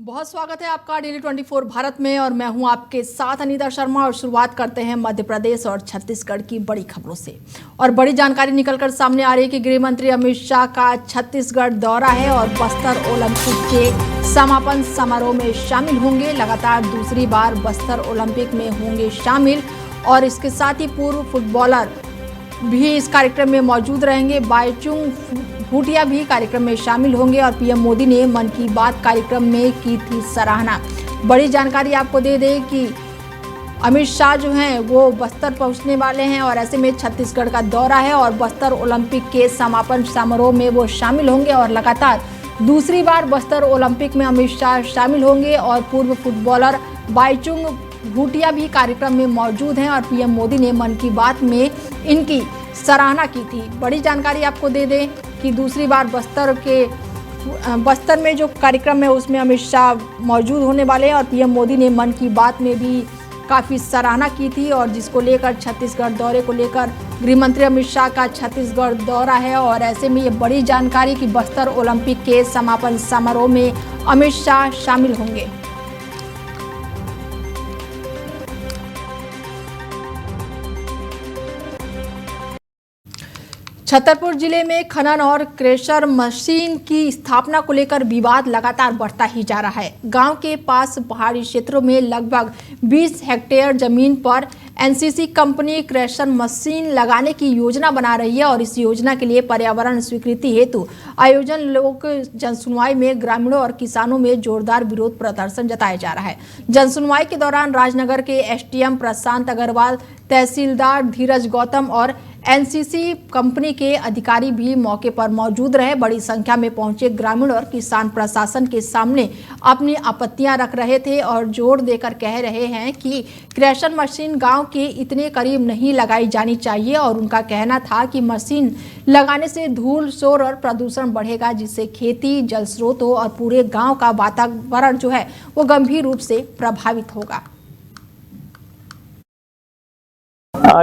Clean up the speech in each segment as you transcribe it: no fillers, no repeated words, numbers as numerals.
बहुत स्वागत है आपका डेली 24 भारत में और मैं हूं आपके साथ अनीता शर्मा। और शुरुआत करते हैं मध्य प्रदेश और छत्तीसगढ़ की बड़ी खबरों से। और बड़ी जानकारी निकलकर सामने आ रही है कि गृह मंत्री अमित शाह का छत्तीसगढ़ दौरा है और बस्तर ओलंपिक के समापन समारोह में शामिल होंगे। लगातार दूसरी बार बस्तर ओलंपिक में होंगे शामिल और इसके साथ ही पूर्व फुटबॉलर भी इस कार्यक्रम में मौजूद रहेंगे। बाईचुंग भूटिया भी कार्यक्रम में शामिल होंगे और पीएम मोदी ने मन की बात कार्यक्रम में की थी सराहना। बड़ी जानकारी आपको दे दें कि अमित शाह जो हैं वो बस्तर पहुंचने वाले हैं और ऐसे में छत्तीसगढ़ का दौरा है और बस्तर ओलंपिक के समापन समारोह में वो शामिल होंगे और लगातार दूसरी बार बस्तर ओलंपिक में अमित शाह शामिल होंगे और पूर्व फुटबॉलर बाईचुंग भूटिया भी कार्यक्रम में मौजूद हैं और पीएम मोदी ने मन की बात में इनकी सराहना की थी। बड़ी जानकारी आपको दे दें कि दूसरी बार बस्तर में जो कार्यक्रम है उसमें अमित शाह मौजूद होने वाले हैं और पीएम मोदी ने मन की बात में भी काफ़ी सराहना की थी और जिसको लेकर छत्तीसगढ़ दौरे को लेकर गृह मंत्री अमित शाह का छत्तीसगढ़ दौरा है। और ऐसे में ये बड़ी जानकारी कि बस्तर ओलंपिक के समापन समारोह में अमित शाह शामिल होंगे। छतरपुर जिले में खनन और क्रेशर मशीन की स्थापना को लेकर विवाद लगातार बढ़ता ही जा रहा है। गांव के पास पहाड़ी क्षेत्रों में लगभग 20 हेक्टेयर जमीन पर एनसीसी कंपनी क्रेशर मशीन लगाने की योजना बना रही है और इस योजना के लिए पर्यावरण स्वीकृति हेतु आयोजन लोक जनसुनवाई में ग्रामीणों और किसानों में जोरदार विरोध प्रदर्शन जताया जा रहा है। जनसुनवाई के दौरान राजनगर के एसडीएम प्रशांत अग्रवाल, तहसीलदार धीरज गौतम और एनसीसी कंपनी के अधिकारी भी मौके पर मौजूद रहे। बड़ी संख्या में पहुंचे ग्रामीण और किसान प्रशासन के सामने अपनी आपत्तियां रख रहे थे और जोर देकर कह रहे हैं कि क्रेशर मशीन गांव के इतने करीब नहीं लगाई जानी चाहिए और उनका कहना था कि मशीन लगाने से धूल, शोर और प्रदूषण बढ़ेगा जिससे खेती, जल स्रोतों और पूरे गाँव का वातावरण जो है वो गंभीर रूप से प्रभावित होगा।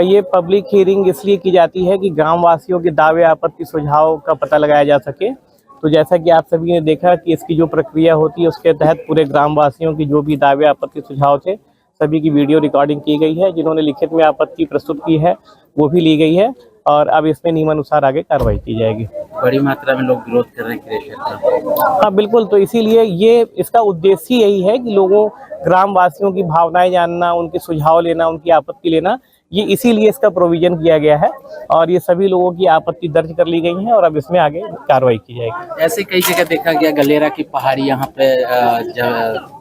ये पब्लिक हियरिंग इसलिए की जाती है कि गांव वासियों के दावे, आपत्ति, सुझाव का पता लगाया जा सके। तो जैसा कि आप सभी ने देखा कि इसकी जो प्रक्रिया होती है उसके तहत पूरे ग्राम वासियों की जो भी दावे, आपत्ति, सुझाव थे सभी की वीडियो रिकॉर्डिंग की गई है। जिन्होंने लिखित में आपत्ति प्रस्तुत की है वो भी ली गई है और अब इसमें नियमानुसार आगे कार्रवाई की जाएगी। बड़ी मात्रा में लोग विरोध कर रहे हैं क्रेशर का। हाँ बिल्कुल, तो इसीलिए ये इसका उद्देश्य यही है कि लोगों, ग्राम वासियों की भावनाएं जानना, उनके सुझाव लेना, उनकी आपत्ति लेना, ये इसीलिए इसका प्रोविजन किया गया है और ये सभी लोगों की आपत्ति दर्ज कर ली गई है और अब इसमें आगे कार्रवाई की जाएगी। ऐसे कई जगह देखा गया, गलेरा की पहाड़ी यहाँ पे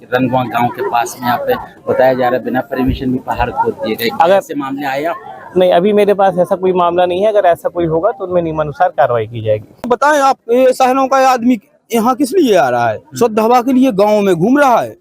रंगवा गांव के पास में यहाँ पे बताया जा रहा है बिना परमिशन भी पहाड़ खोद दिए गए। अगर ऐसे मामले आए नहीं, अभी मेरे पास ऐसा कोई मामला नहीं है। अगर ऐसा कोई होगा तो उनमें नियमानुसार कार्रवाई की जाएगी। बताएं आप, ये शहरों का आदमी यहाँ किस लिए आ रहा है? शुद्ध हवा के लिए गाँव में घूम रहा है।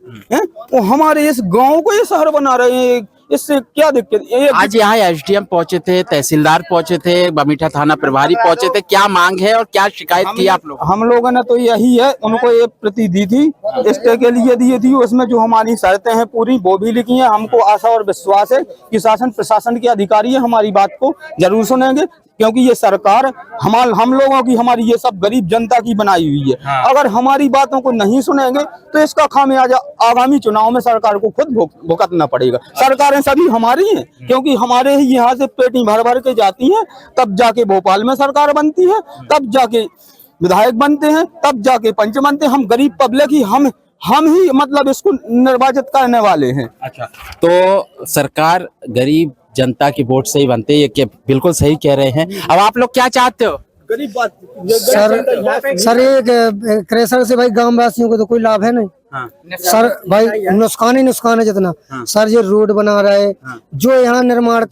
वो हमारे इस गाँव को ये शहर बना रहे हैं, इससे क्या दिक्कत? आज यहाँ एसडीएम पहुंचे थे, तहसीलदार पहुंचे थे, बमीठा थाना प्रभारी पहुंचे थे। क्या मांग है और क्या शिकायत की आप लोग? हम लोगों ने तो यही है, उनको ये प्रति दी थी, स्टे के लिए दी थी। उसमें जो हमारी शर्तें हैं पूरी वो भी लिखी है। हमको आशा और विश्वास है कि शासन प्रशासन के अधिकारी है हमारी बात को जरूर सुनेंगे, क्योंकि ये सरकार हम लोगों की, हमारी ये सब गरीब जनता की बनाई हुई है। हाँ। अगर हमारी बातों को नहीं सुनेंगे तो इसका खामियाजा आगामी चुनाव में सरकार को खुद भुगतना पड़ेगा। सरकारें सभी हमारी हैं, क्योंकि हमारे ही यहाँ से पेटी भर भर के जाती हैं, तब जाके भोपाल में सरकार बनती है, तब जाके विधायक बनते हैं, तब जाके पंच बनते हैं। हम गरीब पब्लिक ही हम ही मतलब इसको निर्वाचित करने वाले हैं। अच्छा, तो सरकार गरीब जनता की वोट से ही बनते हैं, ये बिल्कुल सही कह रहे हैं। अब आप लोग क्या चाहते हो? गरीब बात सर ये क्रेशर से भाई गांव वासियों को तो कोई लाभ है नहीं। हाँ। सर भाई नुकसान ही नुकसान है जितना। हाँ। सर ये रोड बना रहे। हाँ। जो यहाँ निर्माण,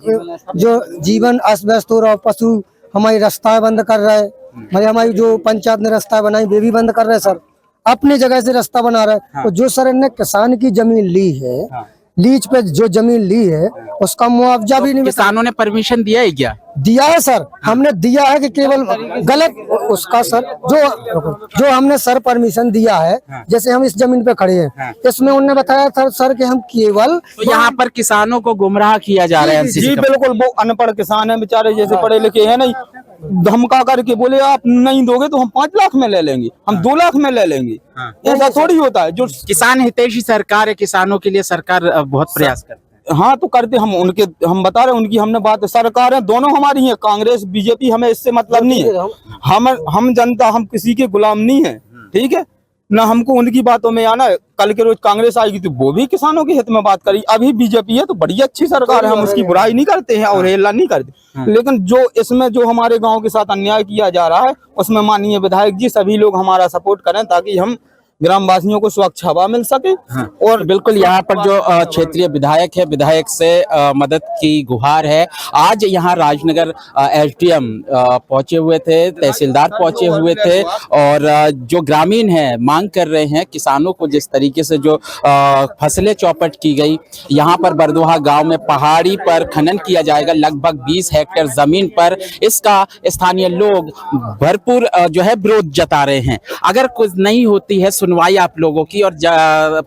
जो जीवन अस्त व्यस्त हो रहा, पशु हमारी रास्ता बंद कर रहा है। हमारी जो पंचायत ने रास्ता बनाई वे भी बंद कर रहे हैं सर, अपनी जगह से रास्ता बना रहा है। हाँ। तो जो सर इन्हें किसान की जमीन ली है, हाँ। लीज पे जो जमीन ली है उसका मुआवजा भी नहीं। किसानों ने परमिशन दिया है क्या? दिया है सर। हमने दिया है कि केवल गलत उसका सर जो हमने सर परमिशन दिया है। जैसे हम इस जमीन पे खड़े हैं, इसमें उन्होंने बताया था सर कि हम केवल तो यहाँ पर किसानों को गुमराह किया जा रहा है। जी बिल्कुल, वो अनपढ़ किसान है बेचारे, जैसे पढ़े लिखे हैं नहीं, धमका करके बोले आप नहीं दोगे तो हम 5 लाख में ले लेंगे, हम 2 लाख में ले लेंगे। ऐसा थोड़ी होता है। जो किसान हितैषी सरकार है, किसानों के लिए सरकार बहुत प्रयास करती है। हाँ तो करते हम बता रहे हैं उनकी हमने बात, सरकार है दोनों हमारी है, कांग्रेस बीजेपी, हमें इससे मतलब नहीं है। हम जनता, हम किसी के गुलाम नहीं है, ठीक है ना। हमको उनकी बातों में आना, कल के रोज कांग्रेस आएगी तो वो भी किसानों के हित में बात करी। अभी बीजेपी है तो बड़ी अच्छी सरकार है, हम उसकी बुराई नहीं करते हैं और हेला नहीं करते, लेकिन जो इसमें जो हमारे गांव के साथ अन्याय किया जा रहा है उसमें माननीय विधायक जी सभी लोग हमारा सपोर्ट करें ताकि हम ग्रामवासियों को स्वच्छ हवा मिल सके। और बिल्कुल यहाँ पर जो क्षेत्रीय विधायक है, विधायक से मदद की गुहार है। आज यहाँ राजनगर एसडीएम पहुंचे हुए थे, तहसीलदार पहुंचे हुए थे और जो ग्रामीण हैं मांग कर रहे हैं किसानों को जिस तरीके से जो फसलें चौपट की गई। यहाँ पर बरदोहा गांव में पहाड़ी पर खनन किया जाएगा लगभग 20 हेक्टेयर जमीन पर। इसका स्थानीय लोग भरपूर जो है विरोध जता रहे हैं। अगर कुछ नहीं होती है सुनवाई आप लोगों की और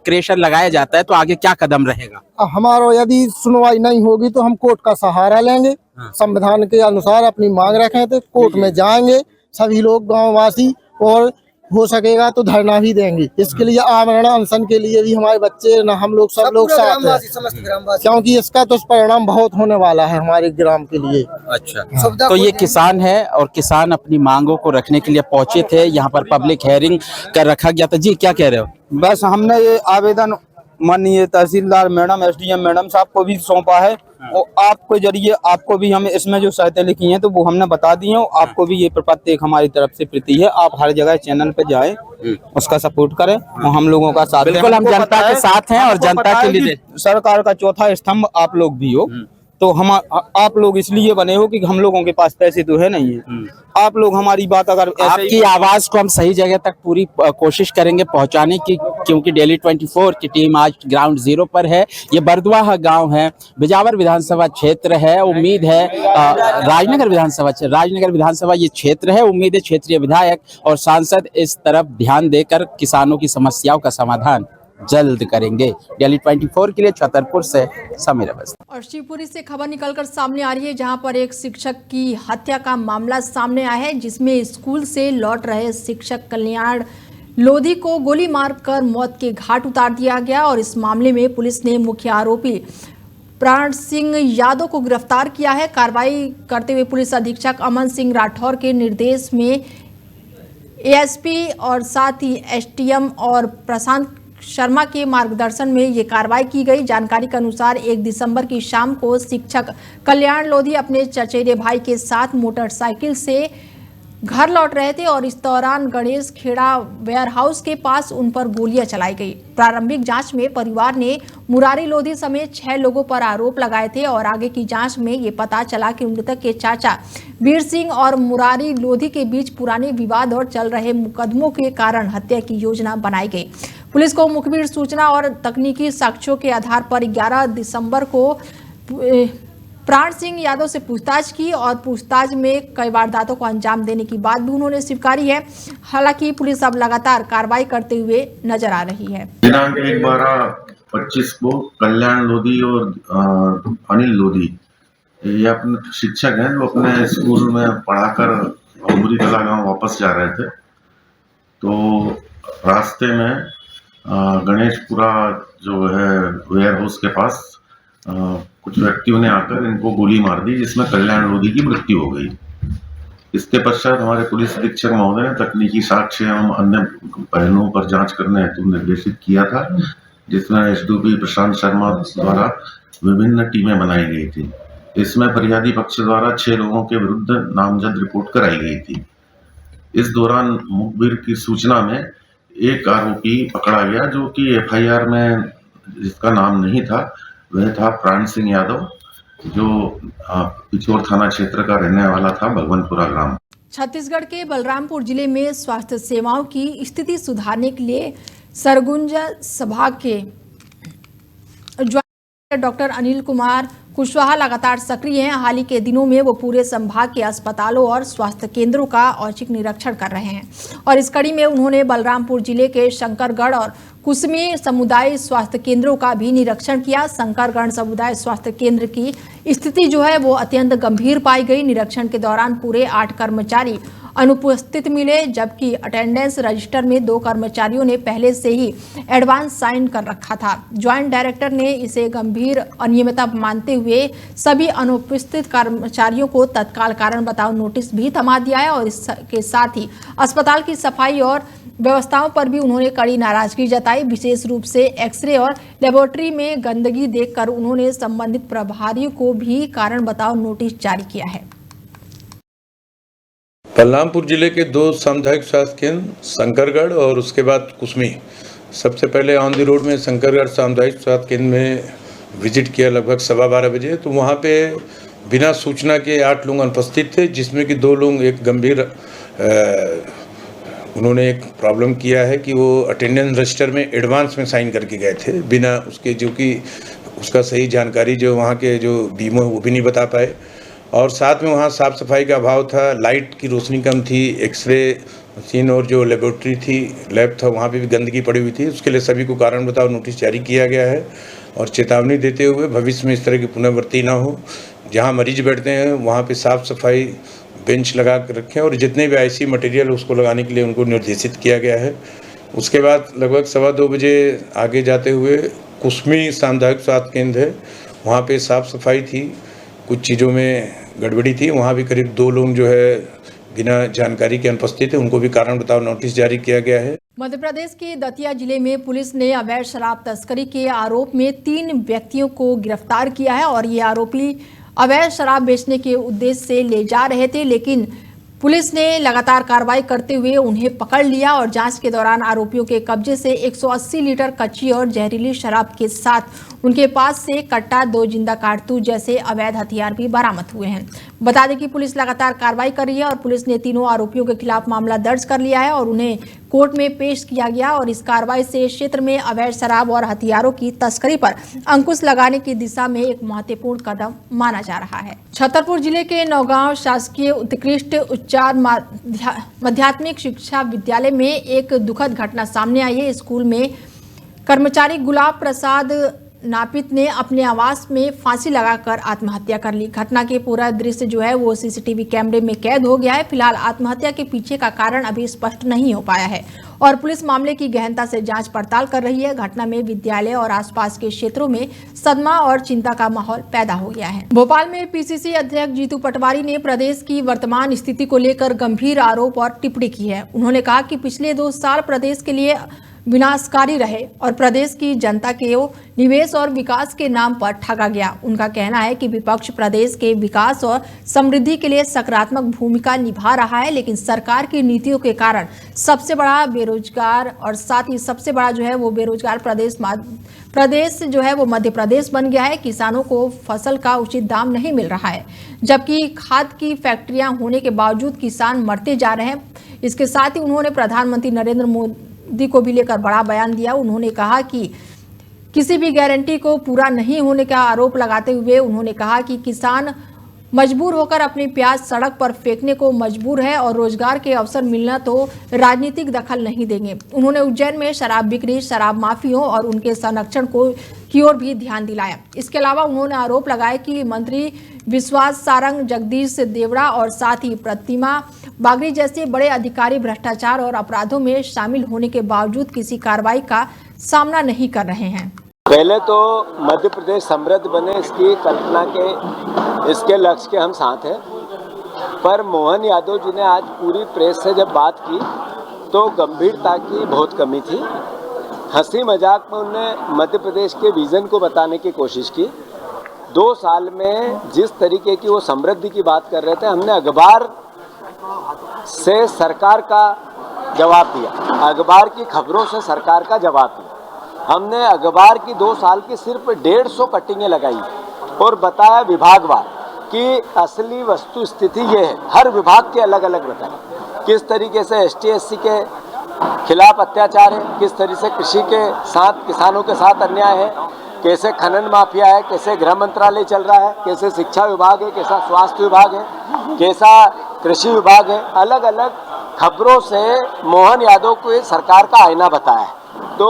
क्रेशर लगाया जाता है तो आगे क्या कदम रहेगा? हमारा यदि सुनवाई नहीं होगी तो हम कोर्ट का सहारा लेंगे। संविधान के अनुसार अपनी मांग रखें तो कोर्ट में जाएंगे सभी लोग गांववासी, और हो सकेगा तो धरना भी देंगे। इसके लिए आमरण अनशन के लिए भी हमारे बच्चे न हम लोग सब लोग साथ हैं, क्योंकि इसका दुष्परिणाम बहुत होने वाला है हमारे ग्राम के लिए। अच्छा, तो ये किसान है और किसान अपनी मांगों को रखने के लिए पहुंचे थे। यहाँ पर पब्लिक हेयरिंग कर रखा गया था। जी क्या कह रहे हो? बस हमने ये आवेदन माननीय तहसीलदार मैडम, एसडीएम मैडम साहब को भी सौंपा है और आपके जरिए आपको भी हम इसमें जो शर्तें लिखी हैं तो वो हमने बता दी हैं। आपको भी ये प्रपत्र एक हमारी तरफ से प्रति है, आप हर जगह चैनल पे जाएं, उसका सपोर्ट करें और हम लोगों का साथ। बिल्कुल हम जनता के साथ हैं और जनता के लिए सरकार का चौथा स्तंभ आप लोग भी हो। तो हम आप लोग इसलिए बने हो कि हम लोगों के पास पैसे तो है नहीं है। आप लोग हमारी बात, अगर आपकी आवाज को हम सही जगह तक पूरी कोशिश करेंगे पहुंचाने की, क्योंकि डेली 24 की टीम आज ग्राउंड जीरो पर है। ये बरदोहा गांव है, बिजावर विधानसभा क्षेत्र है। उम्मीद है राजनगर विधानसभा ये क्षेत्र है। उम्मीद है क्षेत्रीय विधायक और सांसद इस तरफ ध्यान देकर किसानों की समस्याओं का समाधान जल्द करेंगे। डेली 24 के लिए छतरपुर से समीर अवस्थी। और शिवपुरी से खबर निकलकर सामने आ रही है जहां पर एक शिक्षक की हत्या का मामला सामने आया है, जिसमें स्कूल से लौट रहे शिक्षक कल्याण लोधी को गोली मारकर मौत के घाट उतार दिया गया। और इस मामले में पुलिस ने मुख्य आरोपी प्राण सिंह यादव को गिरफ्तार किया है। कार्रवाई करते हुए पुलिस अधीक्षक अमन सिंह राठौर के निर्देश में एएसपी और साथ ही एसडीएम और प्रशांत शर्मा के मार्गदर्शन में ये कार्रवाई की गई। जानकारी के अनुसार 1 दिसंबर की शाम को शिक्षक कल्याण लोधी अपने चचेरे भाई के साथ मोटरसाइकिल से घर लौट रहे थे और इस दौरान गणेश खेड़ा वेयर हाउस के पास उन पर गोलियां चलाई गई। प्रारंभिक जांच में परिवार ने मुरारी लोधी समेत 6 लोगों पर आरोप लगाए थे और आगे की जांच में ये पता चला कि मृतक के चाचा वीर सिंह और मुरारी लोधी के बीच पुराने विवाद और चल रहे मुकदमों के कारण हत्या की योजना बनाई गई। पुलिस को मुखबिर सूचना और तकनीकी साक्ष्यों के आधार पर 11 दिसंबर को प्राण सिंह यादव से पूछताछ की और पूछताछ में कई वारदातों को अंजाम देने की बात भी उन्होंने स्वीकारी है। हालांकि पुलिस अब लगातार कार्रवाई करते हुए नजर आ रही है। दिनांक 1/12/25 को कल्याण लोधी और अनिल लोधी ये अपने शिक्षक हैं जो अपने स्कूल में पढ़ाकर अमूरी कला गांव वापस जा रहे थे। तो रास्ते में गणेशपुरा जो है वेयर हाउस के पास कुछ व्यक्तियों ने आकर इनको गोली मार दी, जिसमें कल्याण लोधी की मृत्यु हो गई। इसके पश्चात हमारे पुलिस अधीक्षक महोदय ने तकनीकी साक्ष्य एवं अन्य पहलुओं पर जांच करने हेतु निर्देशित किया था, जिसमें एसडीपी प्रशांत शर्मा द्वारा विभिन्न टीमें बनाई गई थी। इसमें फरियादी पक्ष द्वारा 6 लोगों के विरुद्ध नामजद रिपोर्ट कराई गई थी। इस दौरान मुखबिर की सूचना में एक आरोपी पकड़ा गया जो कि एफआईआर में जिसका नाम नहीं था, वह था प्राण सिंह यादव, जो पिछोर थाना क्षेत्र का रहने वाला था, भगवनपुरा ग्राम। छत्तीसगढ़ के बलरामपुर जिले में स्वास्थ्य सेवाओं की स्थिति सुधारने के लिए सरगुजा सभा के डॉक्टर अनिल कुमार कुशवाहा लगातार सक्रिय हैं। हाल ही के दिनों में वो पूरे संभाग के अस्पतालों और स्वास्थ्य केंद्रों का औचक निरीक्षण कर रहे हैं और इस कड़ी में उन्होंने बलरामपुर जिले के शंकरगढ़ और कुसमी समुदाय स्वास्थ्य केंद्रों का भी निरीक्षण किया। शंकरगढ़ समुदाय स्वास्थ्य केंद्र की स्थिति जो है वो अत्यंत गंभीर पाई गई। निरीक्षण के दौरान पूरे 8 कर्मचारी अनुपस्थित मिले, जबकि अटेंडेंस रजिस्टर में 2 कर्मचारियों ने पहले से ही एडवांस साइन कर रखा था। ज्वाइंट डायरेक्टर ने इसे गंभीर अनियमितता मानते हुए सभी अनुपस्थित कर्मचारियों को तत्काल कारण बताओ नोटिस भी थमा दिया है और इसके साथ ही अस्पताल की सफाई और व्यवस्थाओं पर भी उन्होंने कड़ी नाराजगी जताई। विशेष रूप से एक्सरे और लेबोरेटरी में गंदगी देखकर उन्होंने संबंधित प्रभारियों को भी कारण बताओ नोटिस जारी किया है। बलरामपुर जिले के 2 सामुदायिक स्वास्थ्य केंद्र शंकरगढ़ और उसके बाद कुसमी। सबसे पहले ऑन द रोड में शंकरगढ़ सामुदायिक स्वास्थ्य केंद्र में विजिट किया लगभग 12:15 बजे। तो वहाँ पे बिना सूचना के 8 लोग अनुपस्थित थे, जिसमें कि 2 लोग एक गंभीर उन्होंने एक प्रॉब्लम किया है कि वो अटेंडेंस रजिस्टर में एडवांस में साइन करके गए थे बिना उसके, जो कि उसका सही जानकारी जो वहाँ के जो बीमो है वो भी नहीं बता पाए। और साथ में वहाँ साफ़ सफाई का अभाव था, लाइट की रोशनी कम थी, एक्सरे मशीन और जो लेबोरेटरी थी, लैब था, वहाँ पे भी गंदगी पड़ी हुई थी। उसके लिए सभी को कारण बताओ नोटिस जारी किया गया है और चेतावनी देते हुए भविष्य में इस तरह की पुनरावृत्ति ना हो। जहाँ मरीज बैठते हैं वहाँ पे साफ़ सफाई बेंच लगा कर रखें और जितने भी आईसी मटेरियल उसको लगाने के लिए उनको निर्देशित किया गया है। उसके बाद लगभग 2:15 बजे आगे जाते हुए कुसमी सामुदायिक स्वास्थ्य केंद्र है, वहाँ पे साफ़ सफाई थी, कुछ चीज़ों में गड़बड़ी थी। वहाँ भी करीब 2 लोग जो है बिना जानकारी के अनुपस्थित है, उनको भी कारण बताओ नोटिस जारी किया गया है। मध्य प्रदेश के दतिया जिले में पुलिस ने अवैध शराब तस्करी के आरोप में 3 व्यक्तियों को गिरफ्तार किया है और ये आरोपी अवैध शराब बेचने के उद्देश्य से ले जा रहे थे, लेकिन पुलिस ने लगातार कार्रवाई करते हुए उन्हें पकड़ लिया और जांच के दौरान आरोपियों के कब्जे से 180 लीटर कच्ची और जहरीली शराब के साथ उनके पास से कट्टा, 2 जिंदा कारतूस जैसे अवैध हथियार भी बरामद हुए हैं। बता दें कि पुलिस लगातार कार्रवाई कर रही है और पुलिस ने तीनों आरोपियों के खिलाफ मामला दर्ज कर लिया है और उन्हें कोर्ट में पेश किया गया और इस कार्रवाई से क्षेत्र में अवैध शराब और हथियारों की तस्करी पर अंकुश लगाने की दिशा में एक महत्वपूर्ण कदम माना जा रहा है। छतरपुर जिले के नौगांव शासकीय उत्कृष्ट उच्चार माध्यमिक शिक्षा विद्यालय में एक दुखद घटना सामने आई है। स्कूल में कर्मचारी गुलाब प्रसाद नापित ने अपने आवास में फांसी लगाकर आत्महत्या कर ली। घटना के पूरा दृश्य जो है वो सीसीटीवी कैमरे में कैद हो गया है। फिलहाल आत्महत्या के पीछे का कारण अभी स्पष्ट नहीं हो पाया है और पुलिस मामले की गहनता से जांच पड़ताल कर रही है। घटना में विद्यालय और आसपास के क्षेत्रों में सदमा और चिंता का माहौल पैदा हो गया है। भोपाल में पीसीसी अध्यक्ष जीतू पटवारी ने प्रदेश की वर्तमान स्थिति को लेकर गंभीर आरोप और टिप्पणी की है। उन्होंने कहा कि पिछले 2 साल प्रदेश के लिए विनाशकारी रहे और प्रदेश की जनता के निवेश और विकास के नाम पर ठगा गया। उनका कहना है कि विपक्ष प्रदेश के विकास और समृद्धि के लिए सकारात्मक भूमिका निभा रहा है, लेकिन सरकार की नीतियों के कारण सबसे बड़ा बेरोजगार और साथ ही सबसे बड़ा जो है वो बेरोजगार प्रदेश जो है वो मध्य प्रदेश बन गया है। किसानों को फसल का उचित दाम नहीं मिल रहा है, जबकि खाद की फैक्ट्रियां होने के बावजूद किसान मरते जा रहे हैं। इसके साथ ही उन्होंने प्रधानमंत्री नरेंद्र मोदी को भी लेकर बड़ा बयान दिया। उन्होंने कहा कि किसी भी गारंटी को पूरा नहीं होने का आरोप लगाते हुए उन्होंने कहा कि किसान मजबूर होकर अपनी प्याज सड़क पर फेंकने को मजबूर है और रोजगार के अवसर मिलना तो राजनीतिक दखल नहीं देंगे। उन्होंने उज्जैन में शराब बिक्री, शराब माफियों और उनके संरक्षण की ओर भी ध्यान दिलाया। इसके अलावा उन्होंने आरोप लगाया कि मंत्री विश्वास सारंग, जगदीश देवड़ा और साथ ही प्रतिमा बागरी जैसे बड़े अधिकारी भ्रष्टाचार और अपराधों में शामिल होने के बावजूद किसी कार्रवाई का सामना नहीं कर रहे हैं। पहले तो मध्य प्रदेश समृद्ध बने इसकी कल्पना के इसके लक्ष्य के हम साथ हैं, पर मोहन यादव जी ने आज पूरी प्रेस से जब बात की तो गंभीरता की बहुत कमी थी। हंसी मजाक में उन्होंने मध्य प्रदेश के विजन को बताने की कोशिश की। 2 साल में जिस तरीके की वो समृद्धि की बात कर रहे थे, हमने अखबार से सरकार का जवाब दिया, अखबार की खबरों से सरकार का जवाब दिया। हमने अखबार की 2 साल की सिर्फ 150 कटिंगें लगाई और बताया विभागवार कि असली वस्तु स्थिति ये है। हर विभाग के अलग अलग बताया किस तरीके से ST/SC के खिलाफ अत्याचार है, किस तरह से कृषि के साथ किसानों के साथ अन्याय है, कैसे खनन माफिया है, कैसे गृह मंत्रालय चल रहा है, कैसे शिक्षा विभाग है, कैसा स्वास्थ्य विभाग है, कैसा कृषि विभाग है। अलग अलग खबरों से मोहन यादव को सरकार का आईना बताया है तो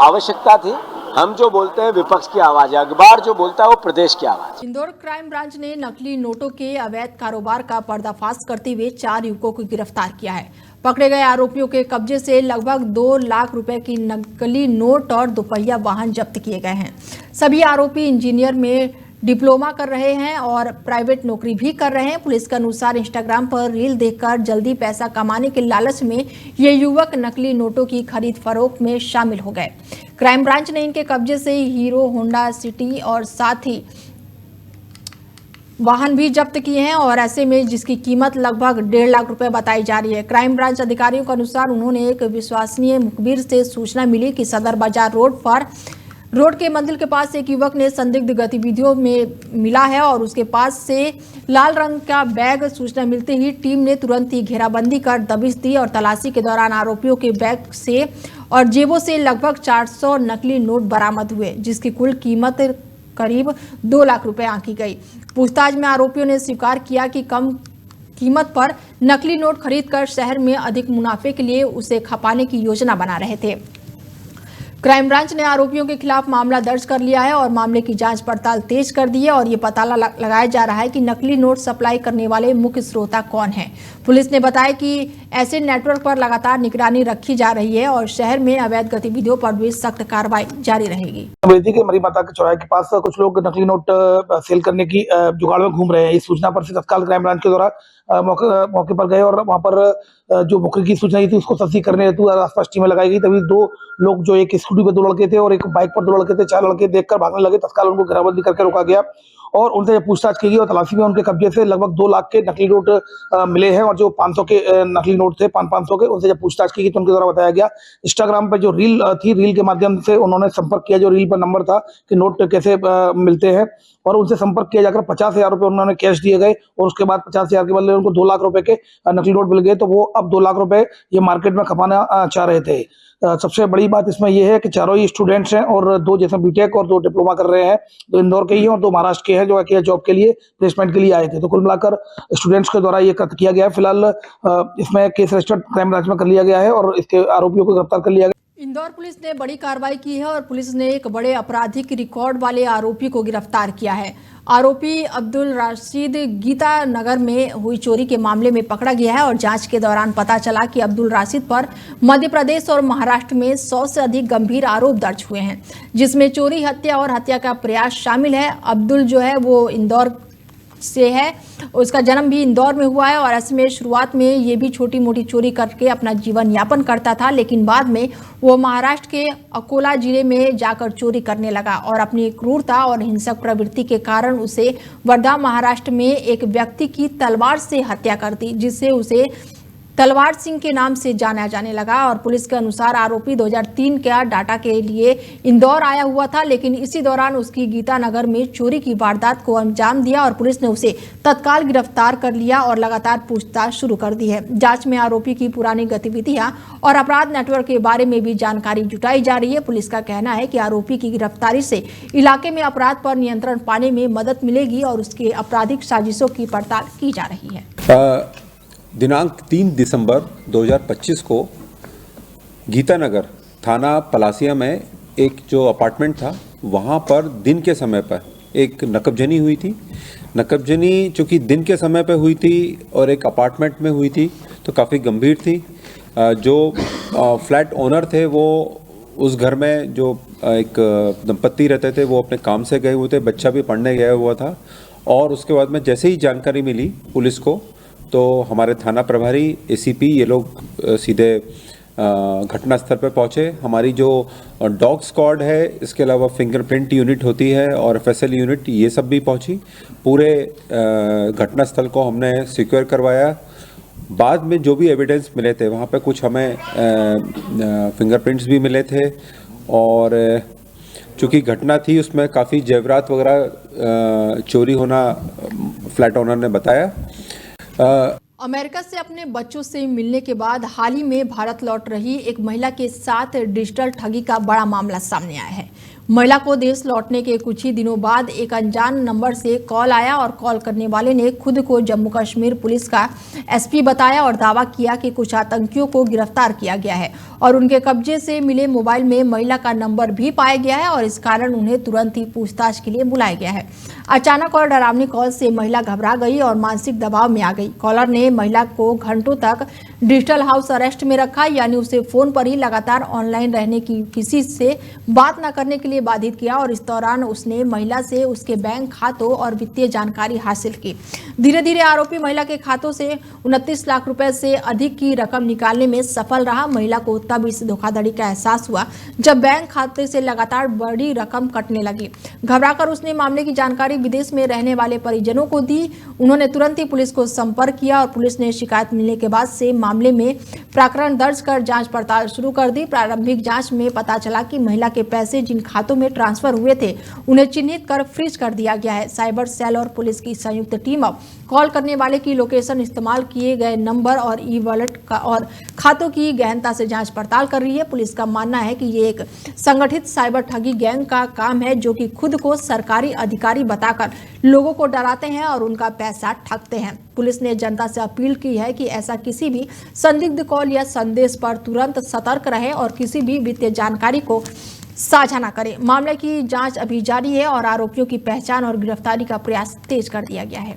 आवश्यकता थी। हम जो बोलते हैं विपक्ष की आवाज है, अखबार जो बोलता है वो प्रदेश की आवाज। इंदौर क्राइम ब्रांच ने नकली नोटों के अवैध कारोबार का पर्दाफाश करते हुए 4 युवकों को गिरफ्तार किया है। पकड़े गए आरोपियों के कब्जे से लगभग 2 लाख रुपए की नकली नोट और दोपहिया वाहन जब्त किए गए हैं। सभी आरोपी इंजीनियर में डिप्लोमा कर रहे हैं और प्राइवेट नौकरी भी कर रहे हैं। पुलिस के अनुसार इंस्टाग्राम पर रील देखकर जल्दी पैसा कमाने के लालच में ये युवक नकली नोटों की खरीद फरोख्त में शामिल हो गए। क्राइम ब्रांच ने इनके कब्जे से हीरो होंडा सिटी और साथ ही वाहन भी जब्त किए हैं और ऐसे में जिसकी कीमत लगभग 1.5 लाख रुपए बताई जा रही है। क्राइम ब्रांच अधिकारियों के अनुसार उन्होंने एक विश्वसनीय मुखबिर से सूचना मिली कि सदर बाजार रोड के मंदिर के पास एक युवक ने संदिग्ध गतिविधियों में मिला है और उसके पास से लाल रंग का बैग। सूचना मिलते ही टीम ने तुरंत ही घेराबंदी कर दबिश दी और तलाशी के दौरान आरोपियों के बैग से और जेबों से लगभग 400 नकली नोट बरामद हुए, जिसकी कुल कीमत करीब 2 लाख रुपए आंकी गई। पूछताछ में आरोपियों ने स्वीकार किया कि कम कीमत पर नकली नोट खरीदकर शहर में अधिक मुनाफे के लिए उसे खपाने की योजना बना रहे थे। क्राइम ब्रांच ने आरोपियों के खिलाफ मामला दर्ज कर लिया है और मामले की जांच पड़ताल तेज कर दी है और ये पता लगाया जा रहा है कि नकली नोट सप्लाई करने वाले मुख्य स्रोता कौन है। पुलिस ने बताया कि ऐसे नेटवर्क पर लगातार निगरानी रखी जा रही है और शहर में अवैध गतिविधियों पर भी सख्त कार्रवाई जारी रहेगी। अमृति के मरी माता के चौराहे के पास कुछ लोग नकली नोट सेल करने की जुगाड़ में घूम रहे हैं। इस सूचना पर से तत्काल क्राइम ब्रांच के द्वारा मौके पर गए और वहां पर जो मुखरी की सूचना थी उसको तस्दीक करने हेतु आसपास टीमें लगाई गई। तभी 2 लोग जो एक स्कूटी पे 2 लड़के थे और एक बाइक पर 2 लड़के थे, 4 लड़के देखकर भागने लगे। तत्काल उनको घेराबंदी करके रोका गया और उनसे पूछताछ की गई और तलाशी में उनके कब्जे से लगभग 2 लाख के नकली नोट मिले हैं और जो 500 के नकली नोट थे 500 के, उनसे जब पूछताछ की गई तो उनके द्वारा बताया गया इंस्टाग्राम पर जो रील थी, रील के माध्यम से उन्होंने संपर्क किया। जो रील पर नंबर था कि नोट कैसे मिलते हैं और उनसे संपर्क किया जाकर 50,000 रुपए उन्होंने कैश दिए गए और उसके बाद 50,000 के बदले उनको 2 लाख रुपए के नकली नोट मिल गए। तो वो अब 2 लाख रुपए ये मार्केट में खपाना चाह रहे थे। सबसे बड़ी बात इसमें यह है कि चारों ही स्टूडेंट्स हैं और 2 जैसे बीटेक और 2 डिप्लोमा कर रहे हैं। 2 इंदौर के ही हैं और 2 महाराष्ट्र के हैं जो कि जॉब के लिए प्लेसमेंट के लिए आए थे। तो कुल मिलाकर स्टूडेंट्स के द्वारा ये कृत्य किया गया है। फिलहाल इसमें केस रजिस्टर्ड क्राइम ब्रांच में कर लिया गया है और इसके आरोपियों को गिरफ्तार कर लिया गया। इंदौर पुलिस ने बड़ी कार्रवाई की है और पुलिस ने एक बड़े आपराधिक रिकॉर्ड वाले आरोपी को गिरफ्तार किया है। आरोपी अब्दुल राशिद गीता नगर में हुई चोरी के मामले में पकड़ा गया है और जांच के दौरान पता चला कि अब्दुल राशिद पर मध्य प्रदेश और महाराष्ट्र में 100 से अधिक गंभीर आरोप दर्ज हुए हैं, जिसमें चोरी, हत्या और हत्या का प्रयास शामिल है। अब्दुल जो है वो इंदौर से है, उसका जन्म भी इंदौर में हुआ है और ऐसे में शुरुआत में ये भी छोटी मोटी चोरी करके अपना जीवन यापन करता था, लेकिन बाद में वो महाराष्ट्र के अकोला जिले में जाकर चोरी करने लगा और अपनी क्रूरता और हिंसक प्रवृत्ति के कारण उसे वर्धा महाराष्ट्र में एक व्यक्ति की तलवार से हत्या कर दी, जिससे उसे तलवार सिंह के नाम से जाना जाने लगा। और पुलिस के अनुसार आरोपी 2003 का डाटा के लिए इंदौर आया हुआ था, लेकिन इसी दौरान उसकी गीता नगर में चोरी की वारदात को अंजाम दिया और पुलिस ने उसे तत्काल गिरफ्तार कर लिया और लगातार पूछताछ शुरू कर दी है। जांच में आरोपी की पुरानी गतिविधियां और अपराध नेटवर्क के बारे में भी जानकारी जुटाई जा रही है। पुलिस का कहना है कि आरोपी की गिरफ्तारी से इलाके में अपराध पर नियंत्रण पाने में मदद मिलेगी और उसके आपराधिक साजिशों की पड़ताल की जा रही है। दिनांक 3 दिसंबर 2025 को गीतानगर थाना पलासिया में एक जो अपार्टमेंट था वहाँ पर दिन के समय पर एक नकबजनी हुई थी। नकबजनी चूँकि दिन के समय पर हुई थी और एक अपार्टमेंट में हुई थी तो काफ़ी गंभीर थी। जो फ्लैट ओनर थे वो उस घर में जो एक दंपत्ति रहते थे वो अपने काम से गए हुए थे, बच्चा भी पढ़ने गया हुआ था और उसके बाद में जैसे ही जानकारी मिली पुलिस को तो हमारे थाना प्रभारी एसीपी ये लोग सीधे घटनास्थल पर पहुंचे। हमारी जो डॉग स्क्वाड है, इसके अलावा फिंगरप्रिंट यूनिट होती है और एफएसएल यूनिट, ये सब भी पहुंची। पूरे घटनास्थल को हमने सिक्योर करवाया। बाद में जो भी एविडेंस मिले थे वहाँ पे कुछ हमें फिंगरप्रिंट्स भी मिले थे और चूँकि घटना थी उसमें काफ़ी जेवरात वगैरह चोरी होना फ्लैट ओनर ने बताया। अमेरिका से अपने बच्चों से मिलने के बाद हाल ही में भारत लौट रही एक महिला के साथ डिजिटल ठगी का बड़ा मामला सामने आया है। महिला को देश लौटने के कुछ ही दिनों बाद एक अनजान नंबर से कॉल आया और कॉल करने वाले ने खुद को जम्मू कश्मीर पुलिस का एसपी बताया और दावा किया कि कुछ आतंकियों को गिरफ्तार किया गया है और उनके कब्जे से मिले मोबाइल में महिला का नंबर भी पाया गया है और इस कारण उन्हें तुरंत ही पूछताछ के लिए बुलाया गया है। अचानक और डरावनी कॉल से महिला घबरा गई और मानसिक दबाव में आ गई। कॉलर ने महिला को घंटों तक डिजिटल हाउस अरेस्ट में रखा, यानी उसे फोन पर ही लगातार ऑनलाइन रहने की, किसी से बात न करने के लिए बाधित किया और इस दौरान उसने महिला से उसके बैंक खातों और वित्तीय जानकारी हासिल की। धीरे धीरे आरोपी महिला के खातों से 29 लाख रुपए से अधिक की रकम निकालने में सफल रहा। महिला को तब इस धोखाधड़ी का एहसास हुआ जब बैंक खाते से लगातार बड़ी रकम कटने लगी। घबराकर उसने मामले की जानकारी विदेश में रहने वाले परिजनों को दी। उन्होंने तुरंत ही पुलिस को संपर्क किया और पुलिस ने शिकायत मिलने के बाद से मामले में प्रकरण दर्ज कर जांच पड़ताल शुरू कर दी। प्रारंभिक जांच में पता चला कि महिला के पैसे जिन खातों में ट्रांसफर हुए थे उन्हें चिन्हित कर फ्रीज कर दिया गया है। साइबर सेल और पुलिस की संयुक्त टीम अब कॉल करने वाले की लोकेशन, इस्तेमाल किए गए नंबर और ई वॉलेट का और खातों की गहनता से जांच पड़ताल कर रही है। पुलिस का मानना है कि ये एक संगठित साइबर ठगी गैंग का काम है जो कि खुद को सरकारी अधिकारी बताकर लोगों को डराते हैं और उनका पैसा ठगते हैं। पुलिस ने जनता से अपील की है कि ऐसा किसी भी संदिग्ध कॉल या संदेश पर तुरंत सतर्क रहे और किसी भी वित्तीय जानकारी को साझा न करें। मामले की जांच अभी जारी है और आरोपियों की पहचान और गिरफ्तारी का प्रयास तेज कर दिया गया है।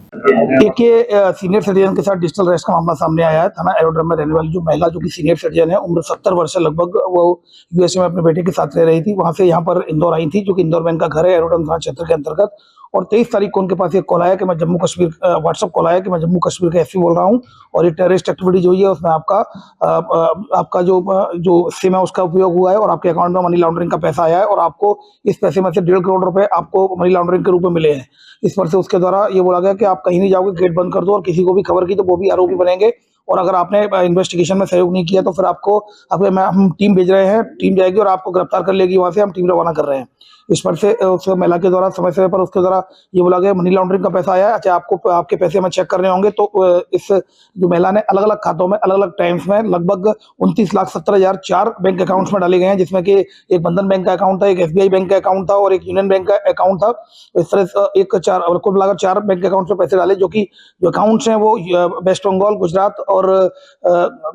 एक ये सीनियर सिटीजन के साथ डिजिटल अरेस्ट का मामला सामने आया है। थाना एरोड्रम में रहने वाली जो महिला जो कि सीनियर सिटीजन है, उम्र 70 वर्ष से लगभग, वो यूएसए में अपने बेटे के साथ रह रही थी। वहां से यहाँ पर इंदौर आई थी, जो कि इंदौर में इनका घर है, एरोड्रम थाना क्षेत्र के अंतर्गत। और 23 तारीख को उनके पास एक कॉल आया कि मैं जम्मू कश्मीर, व्हाट्सएप कॉल आया कि मैं जम्मू कश्मीर का एसपी बोल रहा हूँ और ये टेररिस्ट एक्टिविटी जो है उसमें आपका जो सिम है उसका उपयोग हुआ है और आपके अकाउंट में मनी लॉन्ड्रिंग का पैसा आया है और आपको इस पैसे में से 1.5 करोड़ रुपए आपको मनी लॉन्ड्रिंग के रूप में मिले हैं। इस पर से उसके द्वारा ये बोला गया कि आप कहीं नहीं जाओगे, गेट बंद कर दो और किसी को भी खबर की तो वो भी आरोपी बनेंगे और अगर आपने इन्वेस्टिगेशन में सहयोग नहीं किया तो फिर हम टीम भेज रहे हैं, टीम जाएगी और आपको गिरफ्तार कर लेगी। वहां से हम टीम रवाना कर रहे हैं। इस पर से उस महिला के द्वारा समय समय पर उसके द्वारा ये बोला गया मनी लॉन्ड्रिंग का पैसा आया है, अच्छा आपको आपके पैसे हमें चेक करने होंगे। तो इस जो महिला ने अलग अलग खातों में अलग अलग टाइम्स में लगभग 29,70,000 4 बैंक अकाउंट्स में डाले गए हैं, जिसमें कि एक बंधन बैंक का अकाउंट था, एक SBI बैंक का अकाउंट था और एक यूनियन बैंक का अकाउंट था। इस तरह से कुल मिलाकर 4 बैंक अकाउंट में पैसे डाले, जो कि जो अकाउंट्स हैं वो वेस्ट बंगाल,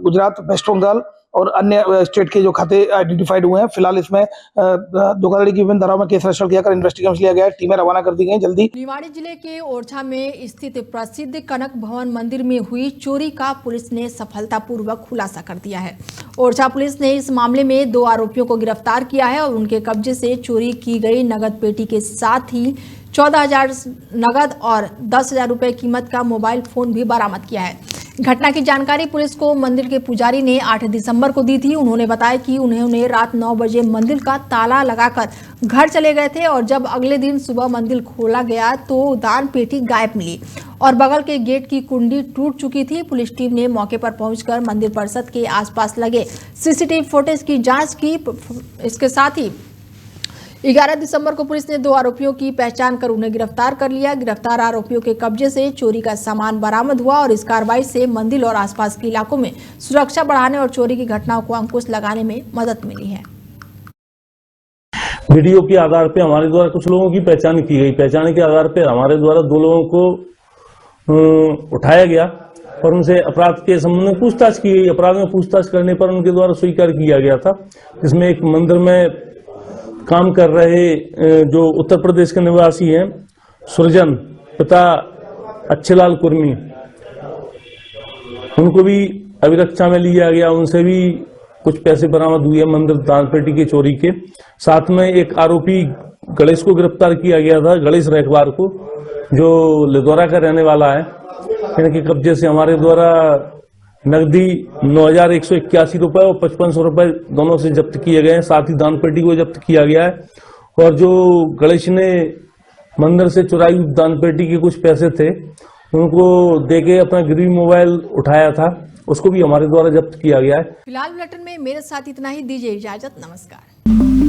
गुजरात, वेस्ट बंगाल और अन्य स्टेट के जो खाते आइडेंटिफाइड हुए हैं। फिलहाल इसमें धोखाधड़ी की विभिन्न धाराओं में केस रजिस्टर किया कर इन्वेस्टिगेशन लिया गया है। टीमें रवाना कर दी गई जल्दी। निवाड़ी जिले के ओरछा में स्थित प्रसिद्ध कनक भवन मंदिर में हुई चोरी का पुलिस ने सफलतापूर्वक खुलासा कर दिया है। ओरछा पुलिस ने इस मामले में 2 आरोपियों को गिरफ्तार किया है और उनके कब्जे से चोरी की गई नगद पेटी के साथ ही 14,000 नगद और 10,000 रुपए कीमत का मोबाइल फोन भी बरामद किया है। घटना की जानकारी पुलिस को मंदिर के पुजारी ने 8 दिसंबर को दी थी। उन्होंने बताया कि उन्हें रात 9 बजे मंदिर का ताला लगाकर घर चले गए थे और जब अगले दिन सुबह मंदिर खोला गया तो दान पेटी गायब मिली और बगल के गेट की कुंडी टूट चुकी थी। पुलिस टीम ने मौके पर पहुंचकर मंदिर परिसर के आसपास लगे सीसीटीवी फुटेज की जांच की। इसके साथ ही 11 दिसंबर को पुलिस ने 2 आरोपियों की पहचान कर उन्हें गिरफ्तार कर लिया। गिरफ्तार आरोपियों के कब्जे से चोरी का सामान बरामद हुआ और इस कार्रवाई से मंदिर और आसपास के इलाकों में सुरक्षा बढ़ाने और चोरी की घटनाओं को अंकुश लगाने में मदद मिली है। वीडियो के आधार पर हमारे द्वारा कुछ लोगों की पहचान की गई। पहचान के आधार पर हमारे द्वारा 2 लोगों को उठाया गया और उनसे अपराध के संबंध में पूछताछ की गई। अपराध में पूछताछ करने पर उनके द्वारा स्वीकार किया गया था, जिसमें एक मंदिर में काम कर रहे जो उत्तर प्रदेश के निवासी हैं सुरजन पिता अच्छेलाल कुर्मी, उनको भी अभिरक्षा में लिया गया। उनसे भी कुछ पैसे बरामद हुए मंदिर दान पेटी के चोरी के। साथ में एक आरोपी गणेश को गिरफ्तार किया गया था, गणेश रैकवार को, जो लिदौरा का रहने वाला है। इनके कब्जे से हमारे द्वारा नकदी 9,181 रुपए और 5,500 रुपए दोनों से जब्त किए गए हैं। साथ ही दान पेटी को जब्त किया गया है और जो गणेश ने मंदिर से चुराई दान पेटी के कुछ पैसे थे उनको देके अपना गिरवी मोबाइल उठाया था, उसको भी हमारे द्वारा जब्त किया गया है। फिलहाल बुलेटिन में मेरे साथ इतना ही। दीजिए इजाजत, नमस्कार।